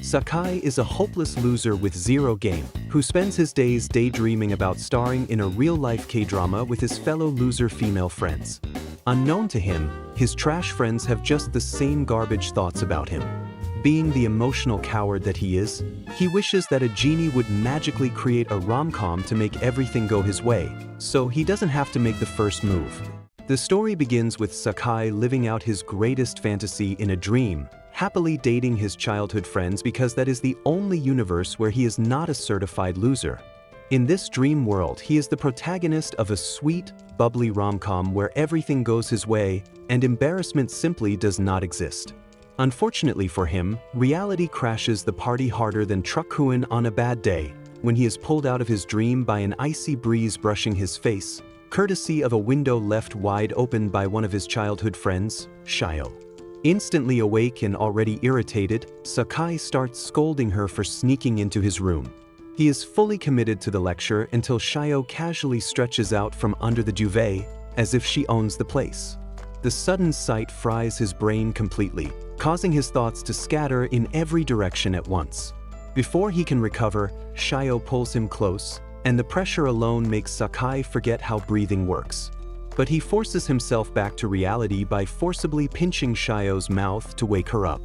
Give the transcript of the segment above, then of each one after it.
Sakai is a hopeless loser with zero game, who spends his days daydreaming about starring in a real-life K-drama with his fellow loser female friends. Unknown to him, his trash friends have just the same garbage thoughts about him. Being the emotional coward that he is, he wishes that a genie would magically create a rom-com to make everything go his way, so he doesn't have to make the first move. The story begins with Sakai living out his greatest fantasy in a dream, happily dating his childhood friends because that is the only universe where he is not a certified loser. In this dream world, he is the protagonist of a sweet, bubbly rom-com where everything goes his way and embarrassment simply does not exist. Unfortunately for him, reality crashes the party harder than Truckhuan on a bad day, when he is pulled out of his dream by an icy breeze brushing his face, courtesy of a window left wide open by one of his childhood friends, Shio. Instantly awake and already irritated, Sakai starts scolding her for sneaking into his room. He is fully committed to the lecture until Shio casually stretches out from under the duvet, as if she owns the place. The sudden sight fries his brain completely, causing his thoughts to scatter in every direction at once. Before he can recover, Shio pulls him close, and the pressure alone makes Sakai forget how breathing works. But he forces himself back to reality by forcibly pinching Shio's mouth to wake her up.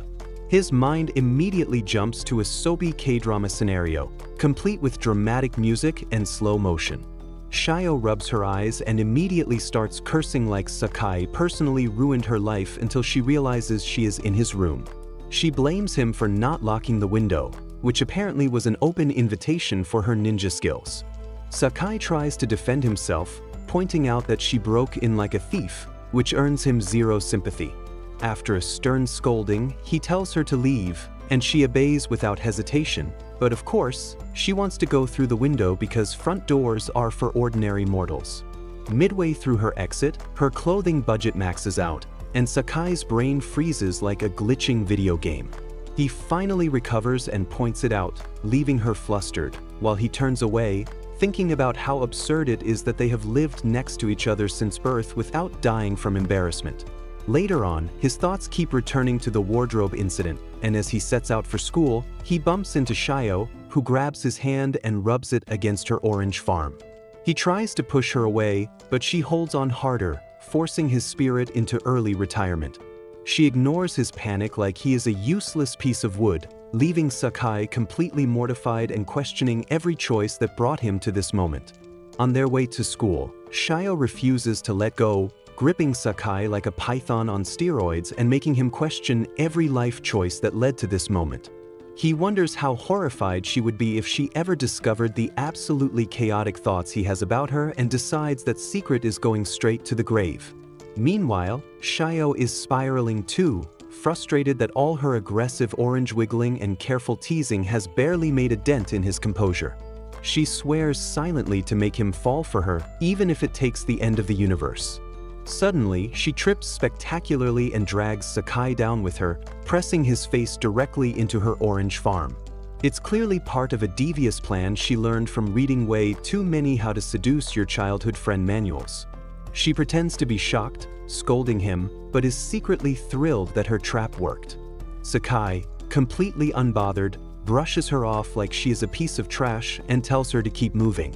His mind immediately jumps to a soapy K-drama scenario, complete with dramatic music and slow motion. Shio rubs her eyes and immediately starts cursing like Sakai personally ruined her life until she realizes she is in his room. She blames him for not locking the window, which apparently was an open invitation for her ninja skills. Sakai tries to defend himself, pointing out that she broke in like a thief, which earns him zero sympathy. After a stern scolding, he tells her to leave, and she obeys without hesitation. But of course, she wants to go through the window because front doors are for ordinary mortals. Midway through her exit, her clothing budget maxes out, and Sakai's brain freezes like a glitching video game. He finally recovers and points it out, leaving her flustered, while he turns away, thinking about how absurd it is that they have lived next to each other since birth without dying from embarrassment. Later on, his thoughts keep returning to the wardrobe incident, and as he sets out for school, he bumps into Shio, who grabs his hand and rubs it against her orange farm. He tries to push her away, but she holds on harder, forcing his spirit into early retirement. She ignores his panic like he is a useless piece of wood, leaving Sakai completely mortified and questioning every choice that brought him to this moment. On their way to school, Shio refuses to let go, gripping Sakai like a python on steroids and making him question every life choice that led to this moment. He wonders how horrified she would be if she ever discovered the absolutely chaotic thoughts he has about her and decides that secret is going straight to the grave. Meanwhile, Shio is spiraling too, frustrated that all her aggressive orange wiggling and careful teasing has barely made a dent in his composure. She swears silently to make him fall for her, even if it takes the end of the universe. Suddenly, she trips spectacularly and drags Sakai down with her, pressing his face directly into her orange farm. It's clearly part of a devious plan she learned from reading way too many how to seduce your childhood friend manuals. She pretends to be shocked, scolding him, but is secretly thrilled that her trap worked. Sakai, completely unbothered, brushes her off like she is a piece of trash and tells her to keep moving.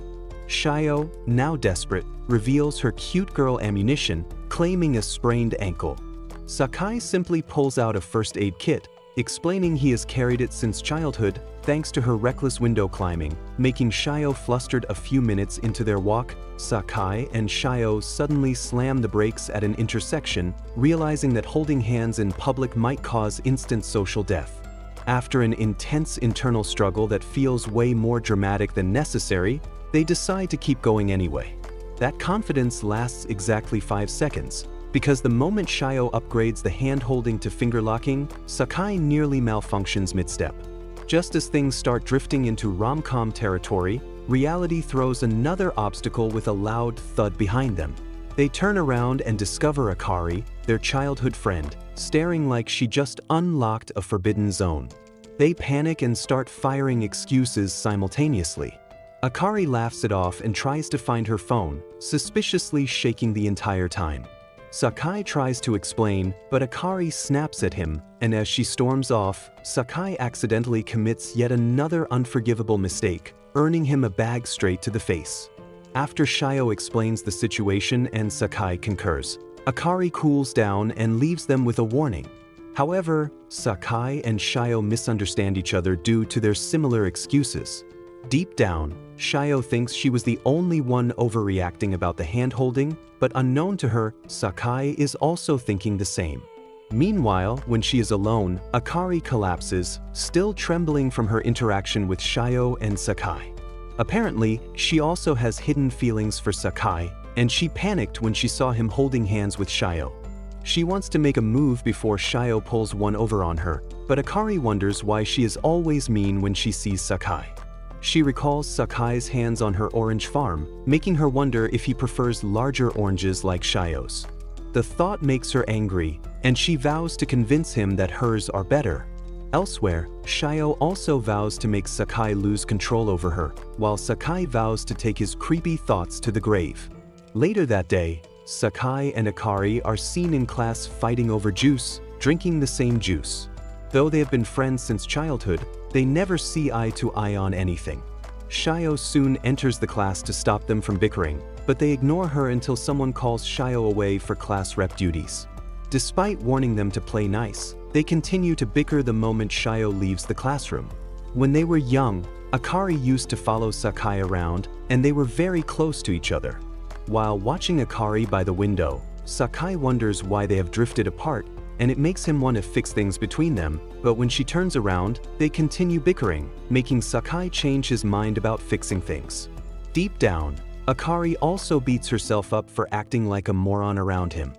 Shio, now desperate, reveals her cute girl ammunition, claiming a sprained ankle. Sakai simply pulls out a first aid kit, explaining he has carried it since childhood thanks to her reckless window climbing, making Shio flustered a few minutes into their walk. Sakai and Shio suddenly slam the brakes at an intersection, realizing that holding hands in public might cause instant social death. After an intense internal struggle that feels way more dramatic than necessary, they decide to keep going anyway. That confidence lasts exactly 5 seconds, because the moment Shio upgrades the hand-holding to finger-locking, Sakai nearly malfunctions mid-step. Just as things start drifting into rom-com territory, reality throws another obstacle with a loud thud behind them. They turn around and discover Akari, their childhood friend, staring like she just unlocked a forbidden zone. They panic and start firing excuses simultaneously. Akari laughs it off and tries to find her phone, suspiciously shaking the entire time. Sakai tries to explain, but Akari snaps at him, and as she storms off, Sakai accidentally commits yet another unforgivable mistake, earning him a bag straight to the face. After Shio explains the situation and Sakai concurs, Akari cools down and leaves them with a warning. However, Sakai and Shio misunderstand each other due to their similar excuses. Deep down, Shio thinks she was the only one overreacting about the handholding, but unknown to her, Sakai is also thinking the same. Meanwhile, when she is alone, Akari collapses, still trembling from her interaction with Shio and Sakai. Apparently, she also has hidden feelings for Sakai, and she panicked when she saw him holding hands with Shio. She wants to make a move before Shio pulls one over on her, but Akari wonders why she is always mean when she sees Sakai. She recalls Sakai's hands on her orange farm, making her wonder if he prefers larger oranges like Shio's. The thought makes her angry, and she vows to convince him that hers are better. Elsewhere, Shio also vows to make Sakai lose control over her, while Sakai vows to take his creepy thoughts to the grave. Later that day, Sakai and Akari are seen in class fighting over juice, drinking the same juice. Though they have been friends since childhood, they never see eye to eye on anything. Shio soon enters the class to stop them from bickering, but they ignore her until someone calls Shio away for class rep duties. Despite warning them to play nice, they continue to bicker the moment Shio leaves the classroom. When they were young, Akari used to follow Sakai around, and they were very close to each other. While watching Akari by the window, Sakai wonders why they have drifted apart, and it makes him want to fix things between them, but when she turns around, they continue bickering, making Sakai change his mind about fixing things. Deep down, Akari also beats herself up for acting like a moron around him.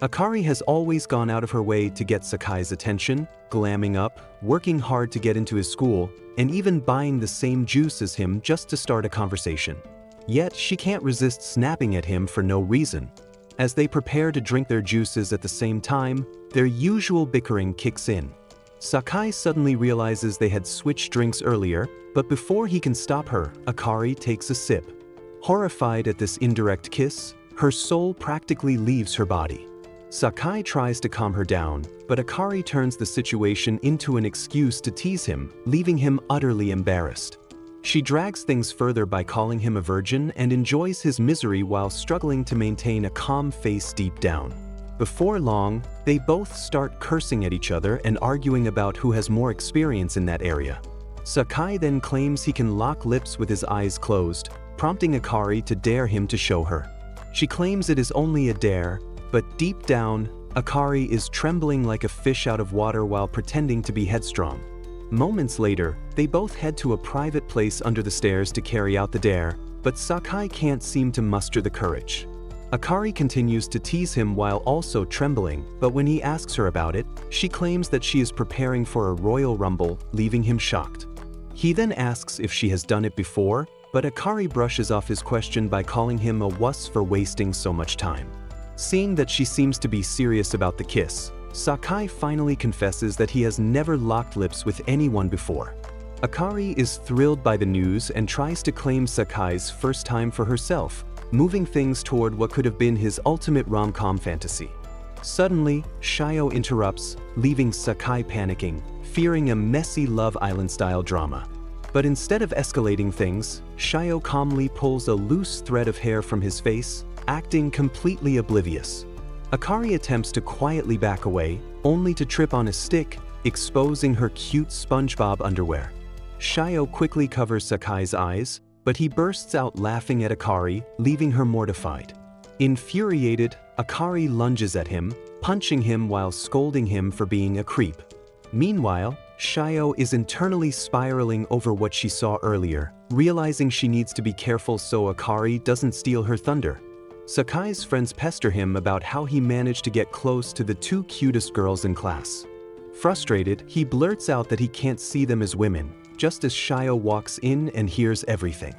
Akari has always gone out of her way to get Sakai's attention, glamming up, working hard to get into his school, and even buying the same juice as him just to start a conversation. Yet she can't resist snapping at him for no reason. As they prepare to drink their juices at the same time, their usual bickering kicks in. Sakai suddenly realizes they had switched drinks earlier, but before he can stop her, Akari takes a sip. Horrified at this indirect kiss, her soul practically leaves her body. Sakai tries to calm her down, but Akari turns the situation into an excuse to tease him, leaving him utterly embarrassed. She drags things further by calling him a virgin and enjoys his misery while struggling to maintain a calm face deep down. Before long, they both start cursing at each other and arguing about who has more experience in that area. Sakai then claims he can lock lips with his eyes closed, prompting Akari to dare him to show her. She claims it is only a dare, but deep down, Akari is trembling like a fish out of water while pretending to be headstrong. Moments later, they both head to a private place under the stairs to carry out the dare, but Sakai can't seem to muster the courage. Akari continues to tease him while also trembling, but when he asks her about it, she claims that she is preparing for a royal rumble, leaving him shocked. He then asks if she has done it before, but Akari brushes off his question by calling him a wuss for wasting so much time. Seeing that she seems to be serious about the kiss, Sakai finally confesses that he has never locked lips with anyone before. Akari is thrilled by the news and tries to claim Sakai's first time for herself, moving things toward what could have been his ultimate rom-com fantasy. Suddenly, Shio interrupts, leaving Sakai panicking, fearing a messy Love Island-style drama. But instead of escalating things, Shio calmly pulls a loose thread of hair from his face, acting completely oblivious. Akari attempts to quietly back away, only to trip on a stick, exposing her cute SpongeBob underwear. Shio quickly covers Sakai's eyes, but he bursts out laughing at Akari, leaving her mortified. Infuriated, Akari lunges at him, punching him while scolding him for being a creep. Meanwhile, Shio is internally spiraling over what she saw earlier, realizing she needs to be careful so Akari doesn't steal her thunder. Sakai's friends pester him about how he managed to get close to the two cutest girls in class. Frustrated, he blurts out that he can't see them as women, just as Shio walks in and hears everything.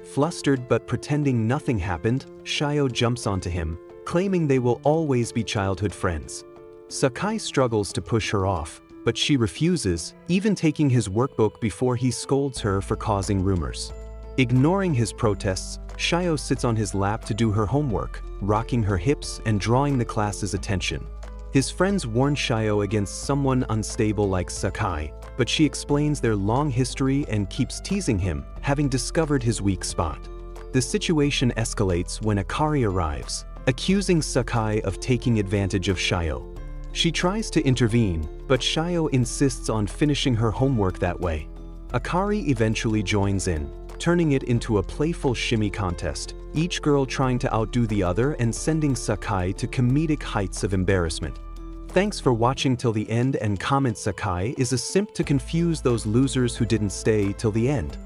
Flustered but pretending nothing happened, Shio jumps onto him, claiming they will always be childhood friends. Sakai struggles to push her off, but she refuses, even taking his workbook before he scolds her for causing rumors. Ignoring his protests, Shio sits on his lap to do her homework, rocking her hips and drawing the class's attention. His friends warn Shio against someone unstable like Sakai, but she explains their long history and keeps teasing him, having discovered his weak spot. The situation escalates when Akari arrives, accusing Sakai of taking advantage of Shio. She tries to intervene, but Shio insists on finishing her homework that way. Akari eventually joins in, turning it into a playful shimmy contest, each girl trying to outdo the other and sending Sakai to comedic heights of embarrassment. Thanks for watching till the end, and comment Sakai is a simp to confuse those losers who didn't stay till the end.